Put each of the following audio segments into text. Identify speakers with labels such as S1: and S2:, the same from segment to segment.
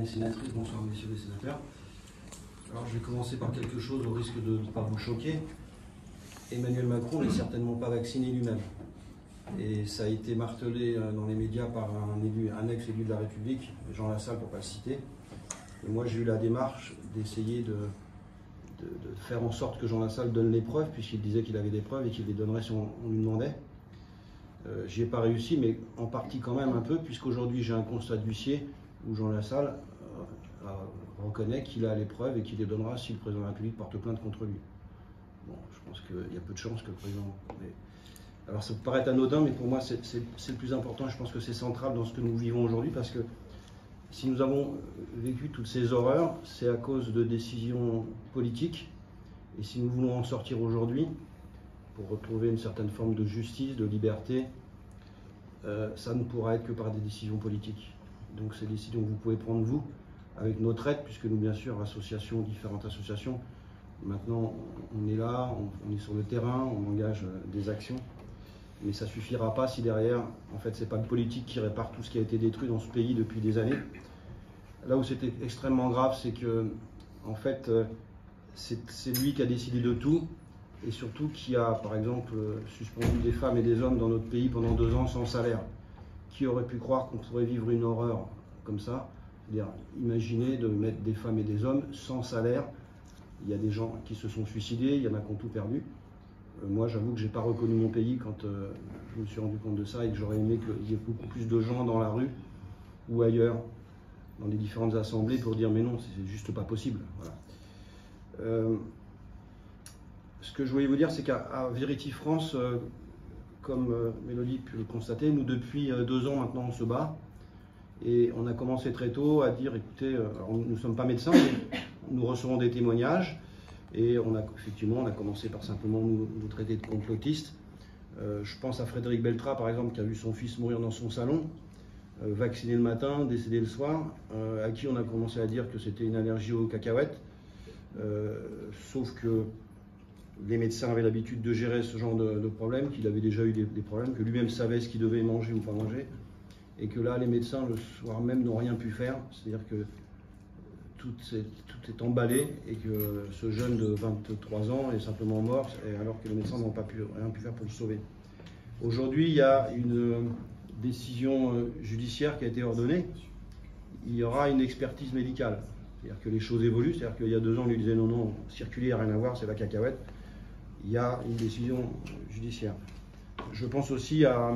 S1: les sénatrices, bonsoir messieurs les sénateurs. Alors je vais commencer par quelque chose au risque de ne pas vous choquer. Emmanuel Macron n'est certainement pas vacciné lui-même. Et ça a été martelé dans les médias par un ex-élu de la République, Jean Lassalle pour ne pas le citer. Et moi j'ai eu la démarche d'essayer de faire en sorte que Jean Lassalle donne les preuves, puisqu'il disait qu'il avait des preuves et qu'il les donnerait si on lui demandait. J'y ai pas réussi, mais en partie quand même un peu, puisqu'aujourd'hui j'ai un constat d'huissier où Jean Lassalle reconnaît qu'il a les preuves et qu'il les donnera si le président de la République porte plainte contre lui. Bon, je pense qu'il y a peu de chances que le président... Alors ça peut paraître anodin, mais pour moi c'est le plus important. Je pense que c'est central dans ce que nous vivons aujourd'hui, parce que si nous avons vécu toutes ces horreurs, c'est à cause de décisions politiques. Et si nous voulons en sortir aujourd'hui, pour retrouver une certaine forme de justice, de liberté, ça ne pourra être que par des décisions politiques. Donc ces décisions que vous pouvez prendre vous, avec notre aide, puisque nous, bien sûr, différentes associations, maintenant on est là, on est sur le terrain, on engage des actions, mais ça ne suffira pas si derrière, en fait, c'est pas le politique qui répare tout ce qui a été détruit dans ce pays depuis des années. Là où c'était extrêmement grave, c'est que, en fait, c'est lui qui a décidé de tout, et surtout qui a, par exemple, suspendu des femmes et des hommes dans notre pays pendant 2 ans sans salaire. Qui aurait pu croire qu'on pourrait vivre une horreur comme ça? C'est-à-dire, imaginez de mettre des femmes et des hommes sans salaire. Il y a des gens qui se sont suicidés, il y en a qui ont tout perdu. Moi, j'avoue que je n'ai pas reconnu mon pays quand je me suis rendu compte de ça, et que j'aurais aimé qu'il y ait beaucoup plus de gens dans la rue ou ailleurs, dans les différentes assemblées, pour dire mais non, c'est juste pas possible. Voilà. Ce que je voulais vous dire, c'est qu'à Verity France, comme Mélodie pu le constater, nous depuis 2 ans maintenant on se bat, et on a commencé très tôt à dire écoutez, nous ne sommes pas médecins, mais nous recevons des témoignages, et effectivement on a commencé par simplement nous traiter de complotistes. Je pense à Frédéric Beltra par exemple, qui a vu son fils mourir dans son salon, vacciné le matin, décédé le soir, à qui on a commencé à dire que c'était une allergie aux cacahuètes, sauf que les médecins avaient l'habitude de gérer ce genre de problèmes, qu'il avait déjà eu des problèmes, que lui-même savait ce qu'il devait manger ou pas manger, et que là, les médecins, le soir même, n'ont rien pu faire. C'est-à-dire que tout est emballé, et que ce jeune de 23 ans est simplement mort, alors que les médecins n'ont rien pu faire pour le sauver. Aujourd'hui, il y a une décision judiciaire qui a été ordonnée. Il y aura une expertise médicale. C'est-à-dire que les choses évoluent. C'est-à-dire qu'il y a 2 ans, on lui disait non, circuler, il n'y a rien à voir, c'est la cacahuète. Il y a une décision judiciaire. Je pense aussi à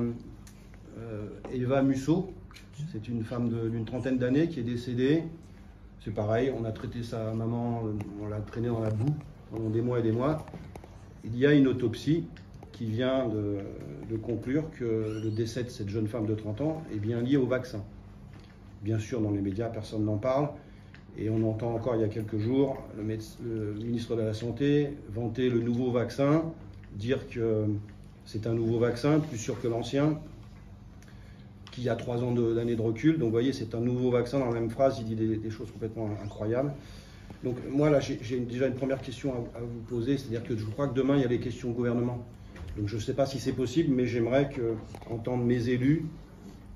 S1: Eva Musso. C'est une femme d'une 30aine d'années qui est décédée. C'est pareil, on a traité sa maman, on l'a traînée dans la boue pendant des mois et des mois. Il y a une autopsie qui vient de conclure que le décès de cette jeune femme de 30 ans est bien lié au vaccin. Bien sûr, dans les médias, personne n'en parle. Et on entend encore il y a quelques jours le ministre de la Santé vanter le nouveau vaccin, dire que c'est un nouveau vaccin, plus sûr que l'ancien, qui a 3 ans d'années de recul. Donc vous voyez, c'est un nouveau vaccin. Dans la même phrase, il dit des choses complètement incroyables. Donc moi, là, j'ai déjà une première question à vous poser, c'est-à-dire que je crois que demain, il y a les questions au gouvernement. Donc je ne sais pas si c'est possible, mais j'aimerais entendre mes élus,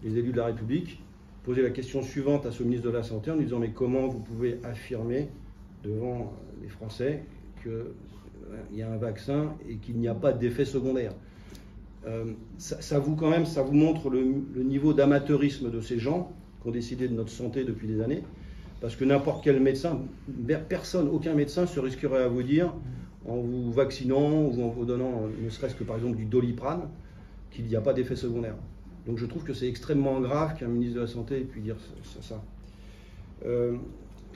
S1: les élus de la République, poser la question suivante à ce ministre de la Santé en lui disant mais comment vous pouvez affirmer devant les Français qu'il y a un vaccin et qu'il n'y a pas d'effet secondaire. Ça vous montre le niveau d'amateurisme de ces gens qui ont décidé de notre santé depuis des années, parce que n'importe quel médecin, aucun médecin se risquerait à vous dire, en vous vaccinant ou en vous donnant ne serait-ce que par exemple du Doliprane, qu'il n'y a pas d'effet secondaire. Donc je trouve que c'est extrêmement grave qu'un ministre de la Santé puisse dire ça.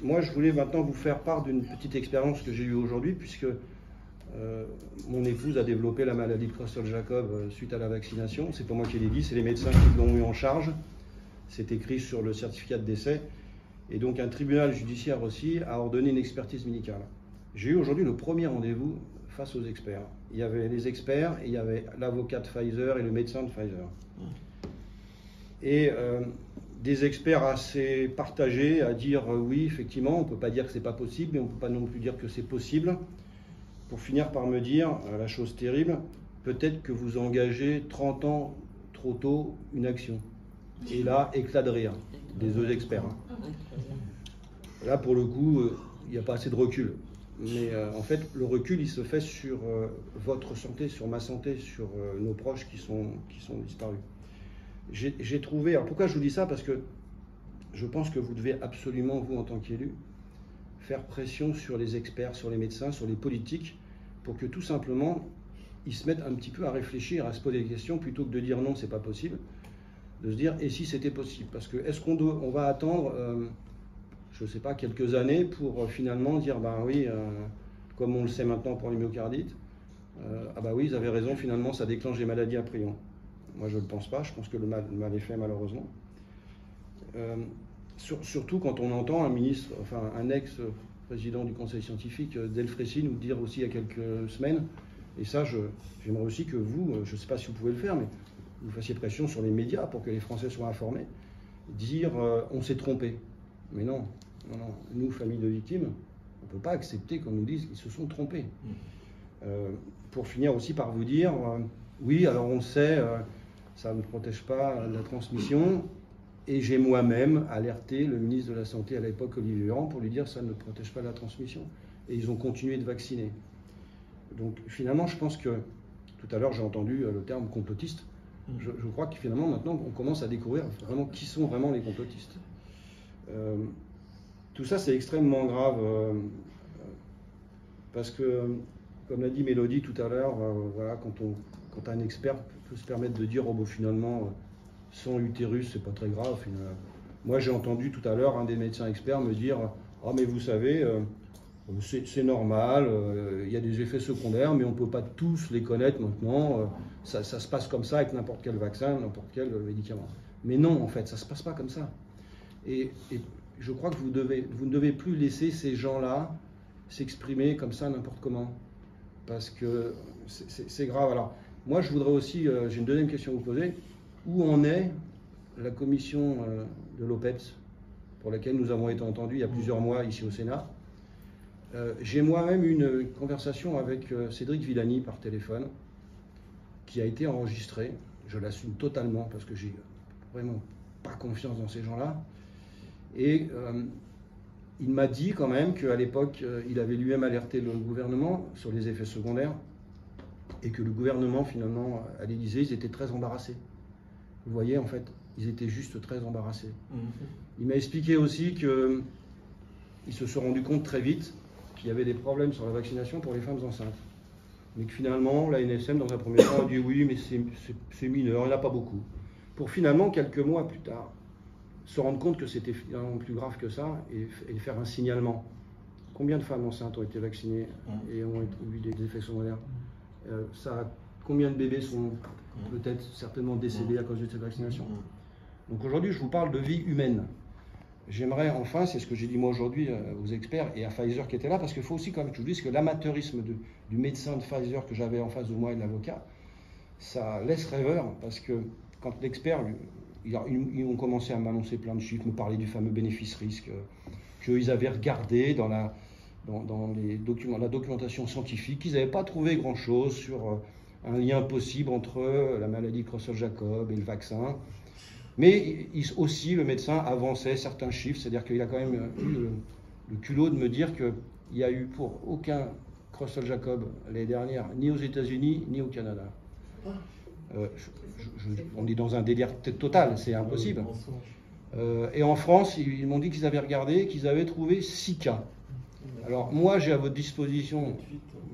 S1: Moi, je voulais maintenant vous faire part d'une petite expérience que j'ai eue aujourd'hui, puisque mon épouse a développé la maladie de Creutzfeldt-Jakob suite à la vaccination. C'est pas moi qui l'ai dit, c'est les médecins qui l'ont eu en charge. C'est écrit sur le certificat de décès. Et donc un tribunal judiciaire aussi a ordonné une expertise médicale. J'ai eu aujourd'hui le premier rendez-vous face aux experts. Il y avait les experts, et il y avait l'avocat de Pfizer et le médecin de Pfizer. Et des experts assez partagés à dire oui, effectivement, on ne peut pas dire que ce n'est pas possible, mais on ne peut pas non plus dire que c'est possible, pour finir par me dire, la chose terrible, peut-être que vous engagez 30 ans trop tôt une action. Et là, éclat de rire des deux experts. Là, pour le coup, il n'y a pas assez de recul. Mais en fait, le recul, il se fait sur votre santé, sur ma santé, sur nos proches qui sont disparus. J'ai trouvé... Alors pourquoi je vous dis ça? Parce que je pense que vous devez absolument, vous en tant qu'élu, faire pression sur les experts, sur les médecins, sur les politiques, pour que tout simplement, ils se mettent un petit peu à réfléchir, à se poser des questions, plutôt que de dire non, c'est pas possible, de se dire, et si c'était possible? Parce que est-ce qu'on va attendre, je ne sais pas, quelques années pour finalement dire, ben oui, comme on le sait maintenant pour les myocardites, ah bah oui, ils avaient raison, finalement, ça déclenche des maladies à prion. Moi, je ne le pense pas, je pense que le mal est fait, malheureusement. Surtout quand on entend un ministre, enfin un ex-président du conseil scientifique, Delfrécy, nous dire aussi il y a quelques semaines, et ça, j'aimerais aussi que vous, je ne sais pas si vous pouvez le faire, mais vous fassiez pression sur les médias pour que les Français soient informés, dire on s'est trompé. Mais non, non, non, nous, famille de victimes, on ne peut pas accepter qu'on nous dise qu'ils se sont trompés. Pour finir aussi par vous dire, oui, alors on sait, ça ne protège pas la transmission, et j'ai moi-même alerté le ministre de la Santé à l'époque, Olivier Véran, pour lui dire que ça ne protège pas la transmission. Et ils ont continué de vacciner. Donc finalement, je pense que, tout à l'heure j'ai entendu le terme complotiste, je crois que finalement maintenant on commence à découvrir vraiment qui sont vraiment les complotistes. Tout ça c'est extrêmement grave, parce que, comme l'a dit Mélodie tout à l'heure, voilà, quand un expert peut se permettre de dire, oh, bon, finalement, sans utérus, c'est pas très grave. Moi, j'ai entendu tout à l'heure un des médecins experts me dire, ah, mais vous savez, c'est normal, il y a des effets secondaires, mais on ne peut pas tous les connaître maintenant. Ça se passe comme ça avec n'importe quel vaccin, n'importe quel médicament. Mais non, en fait, ça ne se passe pas comme ça. Et je crois que vous ne devez plus laisser ces gens-là s'exprimer comme ça n'importe comment. Parce que c'est grave. Alors, moi, je voudrais aussi, j'ai une deuxième question à vous poser. Où en est la commission de l'OPEPS, pour laquelle nous avons été entendus il y a plusieurs mois ici au Sénat? J'ai moi-même eu une conversation avec Cédric Villani par téléphone, qui a été enregistrée. Je l'assume totalement, parce que j'ai vraiment pas confiance dans ces gens-là. Et il m'a dit quand même qu'à l'époque, il avait lui-même alerté le gouvernement sur les effets secondaires, et que le gouvernement, finalement, à l'Élysée, ils étaient très embarrassés. Vous voyez, en fait, ils étaient juste très embarrassés. Il m'a expliqué aussi qu'ils se sont rendus compte très vite qu'il y avait des problèmes sur la vaccination pour les femmes enceintes. Mais que finalement, la NSM, dans un premier temps, a dit oui, mais c'est mineur, il n'y en a pas beaucoup. Pour finalement, quelques mois plus tard, se rendre compte que c'était finalement plus grave que ça et faire un signalement. Combien de femmes enceintes ont été vaccinées et ont eu des effets secondaires? Combien de bébés sont peut-être certainement décédés à cause de cette vaccination? Donc aujourd'hui, je vous parle de vie humaine. J'aimerais enfin, c'est ce que j'ai dit moi aujourd'hui aux experts et à Pfizer qui était là, parce qu'il faut aussi quand même que je vous dise que l'amateurisme du médecin de Pfizer que j'avais en face de moi et de l'avocat, ça laisse rêveur, parce que quand l'expert, ils ont commencé à m'annoncer plein de chiffres, me parler du fameux bénéfice-risque, qu'ils avaient regardé dans la documentation scientifique, qu'ils n'avaient pas trouvé grand-chose sur un lien possible entre la maladie Creutzfeldt-Jakob et le vaccin. Mais aussi, le médecin avançait certains chiffres, c'est-à-dire qu'il a quand même eu le culot de me dire qu'il n'y a eu pour aucun Creutzfeldt-Jakob l'année dernière, ni aux États-Unis, ni au Canada. On est dans un délire total, c'est impossible. Et en France, ils m'ont dit qu'ils avaient regardé, qu'ils avaient trouvé 6 cas. Alors moi, j'ai à votre disposition,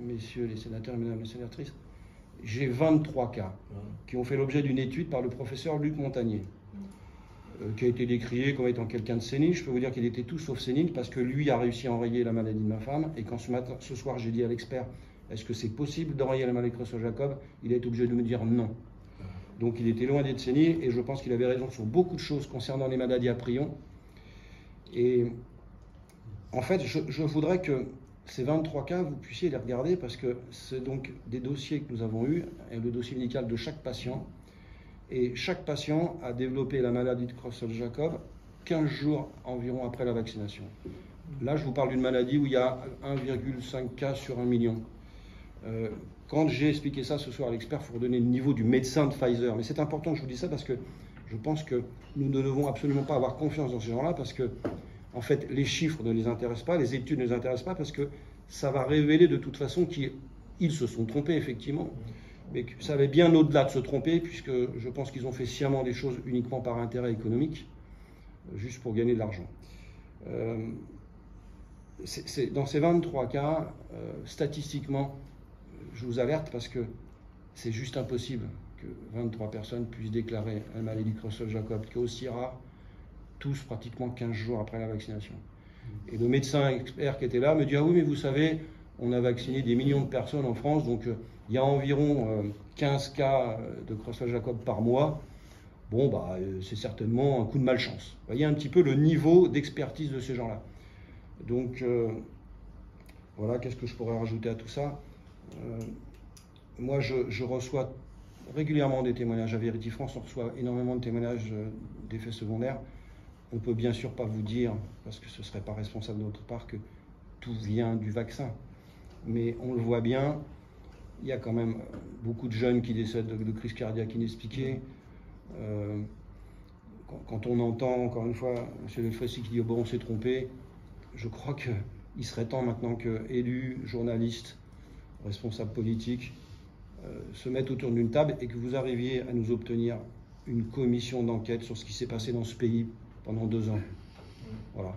S1: messieurs les sénateurs et mesdames les sénatrices, j'ai 23 cas qui ont fait l'objet d'une étude par le professeur Luc Montagnier, qui a été décrié comme étant quelqu'un de sénile. Je peux vous dire qu'il était tout sauf sénile, parce que lui a réussi à enrayer la maladie de ma femme. Et quand ce soir, j'ai dit à l'expert, est-ce que c'est possible d'enrayer la maladie de Creutzfeldt-Jakob, il a été obligé de me dire non. Donc il était loin d'être sénile, et je pense qu'il avait raison sur beaucoup de choses concernant les maladies à prion. Et en fait, je voudrais que ces 23 cas, vous puissiez les regarder, parce que c'est donc des dossiers que nous avons eus, et le dossier médical de chaque patient. Et chaque patient a développé la maladie de Creutzfeldt-Jakob 15 jours environ après la vaccination. Là, je vous parle d'une maladie où il y a 1,5 cas sur 1 million. Quand j'ai expliqué ça ce soir à l'expert, il faut redonner le niveau du médecin de Pfizer. Mais c'est important que je vous dise ça, parce que je pense que nous ne devons absolument pas avoir confiance dans ces gens-là, parce que
S2: En fait, les chiffres ne les intéressent pas, les études ne les intéressent pas, parce que ça va révéler de toute façon qu'ils se sont trompés, effectivement. Mais que ça allait bien au-delà de se tromper, puisque je pense qu'ils ont fait sciemment des choses uniquement par intérêt économique, juste pour gagner de l'argent. Dans ces 23 cas, statistiquement, je vous alerte parce que c'est juste impossible que 23 personnes puissent déclarer un maladie de Creutzfeldt-Jakob, qui est aussi rare, tous pratiquement 15 jours après la vaccination. Et le médecin expert qui était là me dit « Ah oui, mais vous savez, on a vacciné des millions de personnes en France, donc il y a environ 15 cas de Creutzfeldt-Jakob par mois. Bon, bah, c'est certainement un coup de malchance. » Vous voyez un petit peu le niveau d'expertise de ces gens-là. Donc, voilà, qu'est-ce que je pourrais rajouter à tout ça? Moi, je reçois régulièrement des témoignages. À Vérity France, on reçoit énormément de témoignages d'effets secondaires. On ne peut bien sûr pas vous dire, parce que ce ne serait pas responsable de notre part, que tout vient du vaccin. Mais on le voit bien, il y a quand même beaucoup de jeunes qui décèdent de crise cardiaque inexpliquée. Quand on entend, encore une fois, M. Delfrécy qui dit « bon, on s'est trompé », je crois qu'il serait temps maintenant que élus, journalistes, responsables politiques se mettent autour d'une table et que vous arriviez à nous obtenir une commission d'enquête sur ce qui s'est passé dans ce pays pendant 2 ans. Voilà.